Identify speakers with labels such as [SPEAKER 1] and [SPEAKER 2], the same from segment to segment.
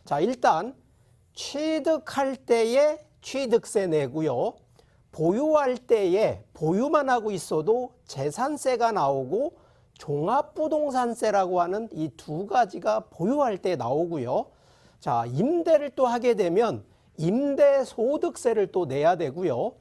[SPEAKER 1] 자, 일단 취득할 때에 취득세 내고요. 보유할 때에 보유만 하고 있어도 재산세가 나오고 종합부동산세라고 하는 이 두 가지가 보유할 때 나오고요. 자, 임대를 또 하게 되면 임대소득세를 또 내야 되고요.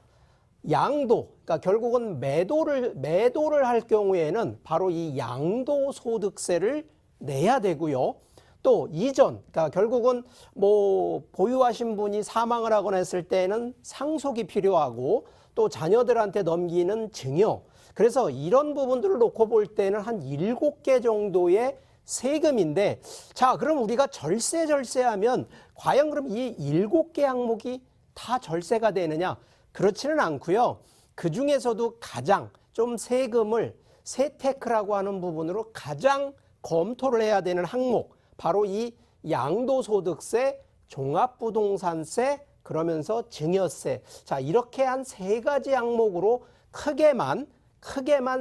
[SPEAKER 1] 양도, 그러니까 결국은 매도를 할 경우에는 바로 이 양도소득세를 내야 되고요. 또 이전, 그러니까 결국은 뭐 보유하신 분이 사망을 하거나 했을 때는 상속이 필요하고 또 자녀들한테 넘기는 증여. 그래서 이런 부분들을 놓고 볼 때는 한 7개 정도의 세금인데, 자, 그럼 우리가 절세하면 과연 그럼 이 7개 항목이 다 절세가 되느냐? 그렇지는 않고요. 그 중에서도 가장 좀 세금을 세테크라고 하는 부분으로 가장 검토를 해야 되는 항목, 바로 이 양도소득세, 종합부동산세, 그러면서 증여세. 자, 이렇게 한 3가지 항목으로 크게만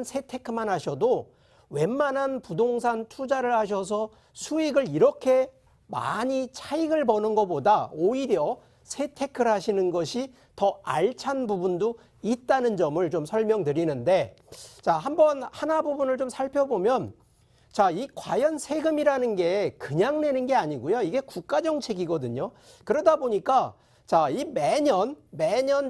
[SPEAKER 1] 세테크만 하셔도 웬만한 부동산 투자를 하셔서 수익을 이렇게 많이 차익을 버는 것보다 오히려 세테크를 하시는 것이 더 알찬 부분도 있다는 점을 좀 설명드리는데, 자, 한번 하나 부분을 좀 살펴보면, 자, 이 과연 세금이라는 게 그냥 내는 게 아니고요. 이게 국가정책이거든요. 그러다 보니까 자, 이 매년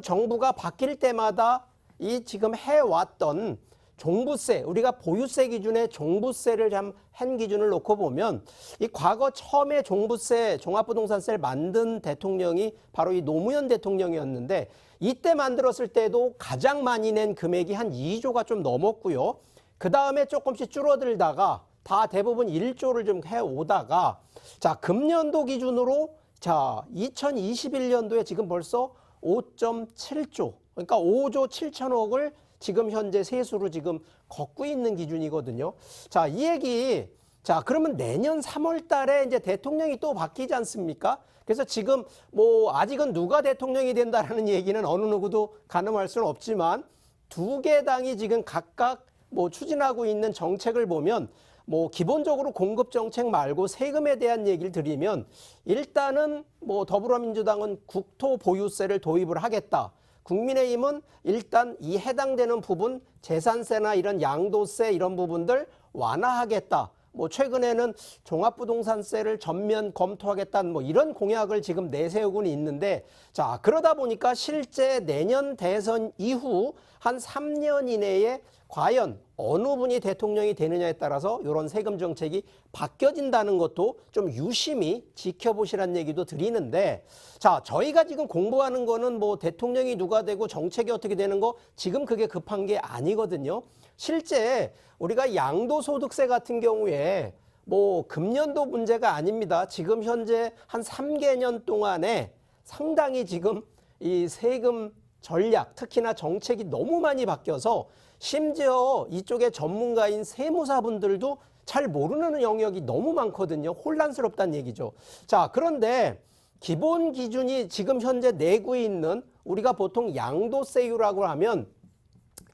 [SPEAKER 1] 정부가 바뀔 때마다 이 지금 해왔던 종부세, 우리가 보유세 기준의 종부세를 한 기준을 놓고 보면 이 과거 처음에 종부세, 종합부동산세를 만든 대통령이 바로 이 노무현 대통령이었는데, 이때 만들었을 때도 가장 많이 낸 금액이 한 2조가 좀 넘었고요. 그 다음에 조금씩 줄어들다가 다 대부분 1조를 좀 해오다가, 자, 금년도 기준으로 자, 2021년도에 지금 벌써 5.7조, 그러니까 5조 7천억을 지금 현재 세수로 지금 걷고 있는 기준이거든요. 자, 이 얘기, 자, 그러면 내년 3월 달에 이제 대통령이 또 바뀌지 않습니까? 그래서 지금 뭐 아직은 누가 대통령이 된다라는 얘기는 어느 누구도 가늠할 수는 없지만, 2개 당이 지금 각각 뭐 추진하고 있는 정책을 보면 뭐 기본적으로 공급 정책 말고 세금에 대한 얘기를 드리면, 일단은 뭐 더불어민주당은 국토 보유세를 도입을 하겠다. 국민의힘은 일단 이 해당되는 부분 재산세나 이런 양도세 이런 부분들 완화하겠다. 뭐 최근에는 종합부동산세를 전면 검토하겠다는 뭐 이런 공약을 지금 내세우고는 있는데, 자, 그러다 보니까 실제 내년 대선 이후 한 3년 이내에 과연 어느 분이 대통령이 되느냐에 따라서 이런 세금 정책이 바뀌어진다는 것도 좀 유심히 지켜보시라는 얘기도 드리는데, 자, 저희가 지금 공부하는 거는 뭐 대통령이 누가 되고 정책이 어떻게 되는 거 지금 그게 급한 게 아니거든요. 실제 우리가 양도소득세 같은 경우에 뭐 금년도 문제가 아닙니다. 지금 현재 한 3개년 동안에 상당히 지금 이 세금 전략, 특히나 정책이 너무 많이 바뀌어서 심지어 이쪽에 전문가인 세무사분들도 잘 모르는 영역이 너무 많거든요. 혼란스럽다는 얘기죠. 자, 그런데 기본 기준이 지금 현재 내고 있는, 우리가 보통 양도세율이라고 하면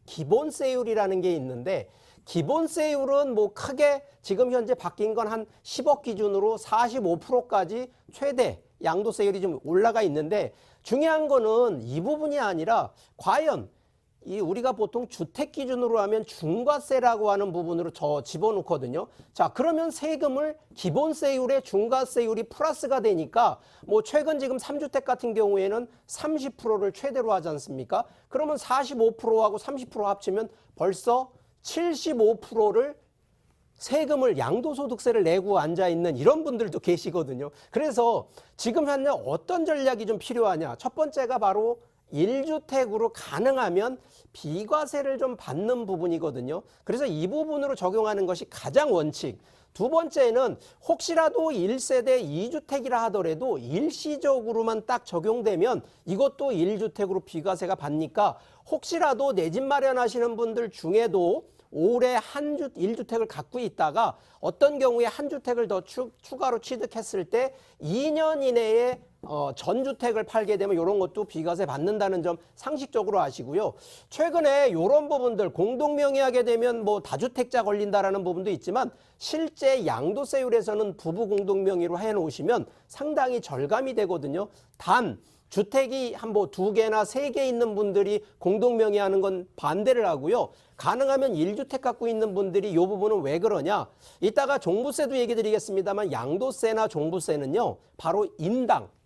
[SPEAKER 1] 기본세율이라는 게 있는데, 기본세율은 뭐 크게 지금 현재 바뀐 건 한 10억 기준으로 45%까지 최대 양도세율이 좀 올라가 있는데, 중요한 거는 이 부분이 아니라 과연 이 우리가 보통 주택 기준으로 하면 중과세라고 하는 부분으로 집어넣거든요. 자, 그러면 세금을 기본세율에 중과세율이 플러스가 되니까 뭐 최근 지금 3주택 같은 경우에는 30%를 최대로 하지 않습니까? 그러면 45%하고 30% 합치면 벌써 75%를 세금을 양도소득세를 내고 앉아있는 이런 분들도 계시거든요. 그래서 지금 현재 어떤 전략이 좀 필요하냐. 첫 번째가 바로 1주택으로 가능하면 비과세를 좀 받는 부분이거든요. 그래서 이 부분으로 적용하는 것이 가장 원칙. 두 번째는 혹시라도 1세대 2주택이라 하더라도 일시적으로만 딱 적용되면 이것도 1주택으로 비과세가 받으니까 혹시라도 내 집 마련하시는 분들 중에도 올해 1주택을 갖고 있다가 어떤 경우에 한 주택을 더 추가로 취득했을 때 2년 이내에 전주택을 팔게 되면 이런 것도 비과세 받는다는 점 상식적으로 아시고요. 최근에 이런 부분들 공동명의하게 되면 뭐 다주택자 걸린다라는 부분도 있지만 실제 양도세율에서는 부부 공동명의로 해놓으시면 상당히 절감이 되거든요. 단 주택이 한 뭐 2개나 3개 있는 분들이 공동명의하는 건 반대를 하고요. 가능하면 1주택 갖고 있는 분들이 이 부분은 왜 그러냐. 이따가 종부세도 얘기 드리겠습니다만 양도세나 종부세는요. 바로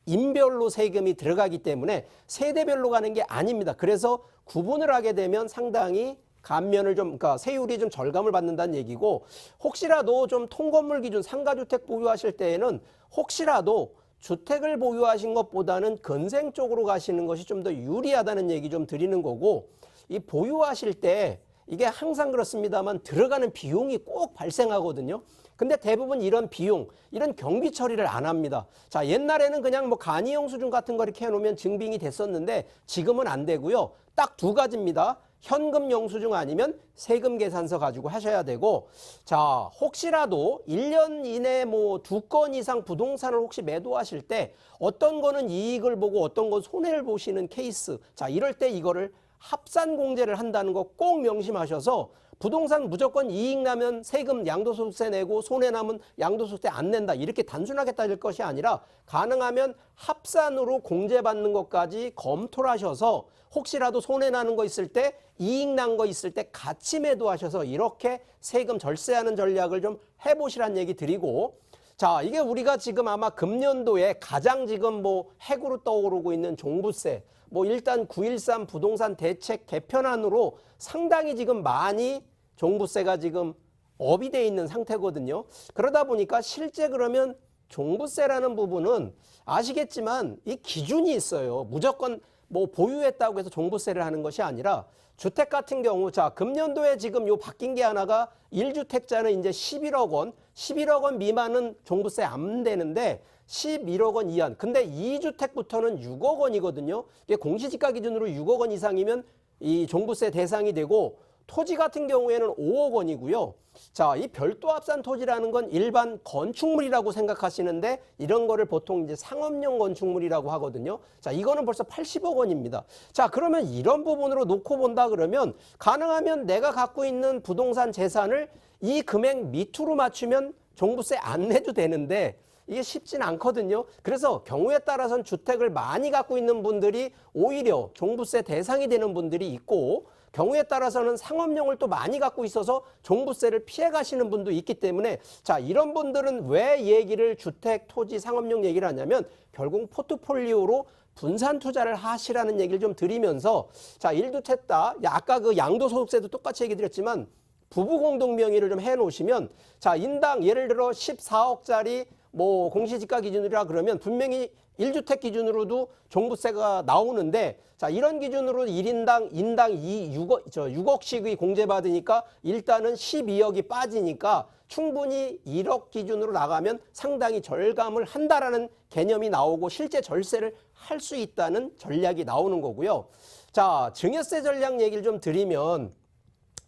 [SPEAKER 1] 인별로 세금이 들어가기 때문에 세대별로 가는 게 아닙니다. 그래서 구분을 하게 되면 상당히 감면을 그러니까 세율이 좀 절감을 받는다는 얘기고, 혹시라도 좀 통건물 기준 상가주택 보유하실 때에는 혹시라도 주택을 보유하신 것보다는 건생 쪽으로 가시는 것이 좀 더 유리하다는 얘기 좀 드리는 거고, 이 보유하실 때 이게 항상 그렇습니다만 들어가는 비용이 꼭 발생하거든요. 근데 대부분 이런 비용, 이런 경비 처리를 안 합니다. 자, 옛날에는 그냥 뭐 간이영수증 같은 거 이렇게 해놓으면 증빙이 됐었는데 지금은 안 되고요. 딱 2가지입니다. 현금 영수증 아니면 세금 계산서 가지고 하셔야 되고, 자, 혹시라도 1년 이내 뭐 2건 이상 부동산을 혹시 매도하실 때 어떤 거는 이익을 보고 어떤 건 손해를 보시는 케이스, 자, 이럴 때 이거를 합산 공제를 한다는 거 꼭 명심하셔서, 부동산 무조건 이익 나면 세금 양도소득세 내고 손해 나면 양도소득세 안 낸다 이렇게 단순하게 따질 것이 아니라 가능하면 합산으로 공제받는 것까지 검토를 하셔서 혹시라도 손해 나는 거 있을 때 이익 난 거 있을 때 같이 매도하셔서 이렇게 세금 절세하는 전략을 좀 해보시란 얘기 드리고, 자, 이게 우리가 지금 아마 금년도에 가장 지금 뭐 핵으로 떠오르고 있는 종부세, 뭐 일단 9.13 부동산 대책 개편안으로 상당히 지금 많이 종부세가 지금 업이 돼 있는 상태거든요. 그러다 보니까 실제 그러면 종부세라는 부분은 아시겠지만 이 기준이 있어요. 무조건 뭐 보유했다고 해서 종부세를 하는 것이 아니라, 주택 같은 경우, 자, 금년도에 지금 요 바뀐 게 하나가 1주택자는 이제 11억 원, 11억 원 미만은 종부세 안 되는데 11억 원 이하. 근데 2주택부터는 6억 원이거든요. 이게 공시지가 기준으로 6억 원 이상이면 이 종부세 대상이 되고, 토지 같은 경우에는 5억 원이고요. 자, 이 별도 합산 토지라는 건 일반 건축물이라고 생각하시는데 이런 거를 보통 이제 상업용 건축물이라고 하거든요. 자, 이거는 벌써 80억 원입니다. 자, 그러면 이런 부분으로 놓고 본다 그러면 가능하면 내가 갖고 있는 부동산 재산을 이 금액 밑으로 맞추면 종부세 안 내도 되는데 이게 쉽진 않거든요. 그래서 경우에 따라서는 주택을 많이 갖고 있는 분들이 오히려 종부세 대상이 되는 분들이 있고, 경우에 따라서는 상업용을 또 많이 갖고 있어서 종부세를 피해 가시는 분도 있기 때문에, 자, 이런 분들은 왜 얘기를 주택, 토지, 상업용 얘기를 하냐면 결국 포트폴리오로 분산 투자를 하시라는 얘기를 좀 드리면서, 자, 1주택다, 아까 그 양도소득세도 똑같이 얘기 드렸지만 부부 공동 명의를 좀 해 놓으시면, 자, 인당 예를 들어 14억짜리 뭐 공시지가 기준이라 그러면 분명히 1주택 기준으로도 종부세가 나오는데, 자, 이런 기준으로 1인당 인당 6억씩의 공제받으니까 일단은 12억이 빠지니까 충분히 1억 기준으로 나가면 상당히 절감을 한다라는 개념이 나오고 실제 절세를 할 수 있다는 전략이 나오는 거고요. 자, 증여세 전략 얘기를 좀 드리면,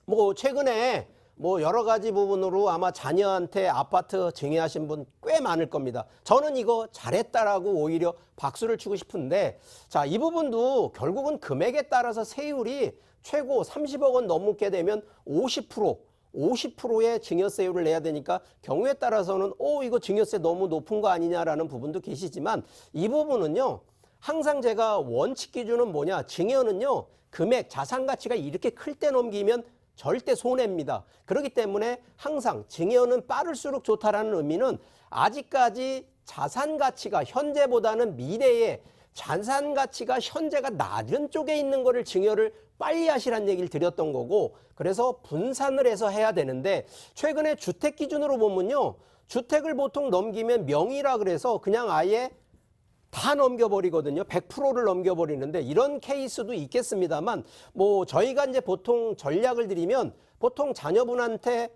[SPEAKER 1] 뭐 최근에 뭐 여러 가지 부분으로 아마 자녀한테 아파트 증여하신 분 꽤 많을 겁니다. 저는 이거 잘했다라고 오히려 박수를 치고 싶은데, 자, 이 부분도 결국은 금액에 따라서 세율이 최고 30억 원 넘게 되면 50%의 증여세율을 내야 되니까 경우에 따라서는 이거 증여세 너무 높은 거 아니냐라는 부분도 계시지만, 이 부분은요 항상 제가 원칙 기준은 뭐냐, 증여는요 금액 자산 가치가 이렇게 클 때 넘기면 절대 손해입니다. 그렇기 때문에 항상 증여는 빠를수록 좋다라는 의미는, 아직까지 자산 가치가 현재보다는 미래에 자산 가치가 현재가 낮은 쪽에 있는 거를 증여를 빨리 하시라는 얘기를 드렸던 거고, 그래서 분산을 해서 해야 되는데, 최근에 주택 기준으로 보면요, 주택을 보통 넘기면 명의라 그래서 그냥 아예 다 넘겨버리거든요. 100%를 넘겨버리는데 이런 케이스도 있겠습니다만, 뭐 저희가 이제 보통 전략을 드리면 보통 자녀분한테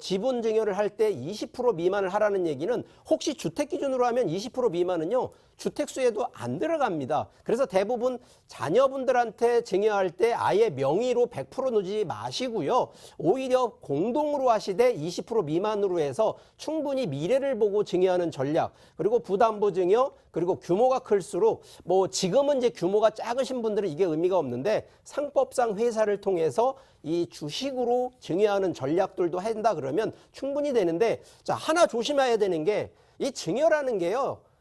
[SPEAKER 1] 지분 증여를 할 때 20% 미만을 하라는 얘기는 혹시 주택 기준으로 하면 20% 미만은요. 주택수에도 안 들어갑니다. 그래서 대부분 자녀분들한테 증여할 때 아예 명의로 100% 넣지 마시고요. 오히려 공동으로 하시되 20% 미만으로 해서 충분히 미래를 보고 증여하는 전략, 그리고 부담보 증여, 그리고 규모가 클수록 뭐 지금은 이제 규모가 작으신 분들은 이게 의미가 없는데 상법상 회사를 통해서 이 주식으로 증여하는 전략들도 한다 그러면 충분히 되는데, 자, 하나 조심해야 되는 게 이 증여라는 게요.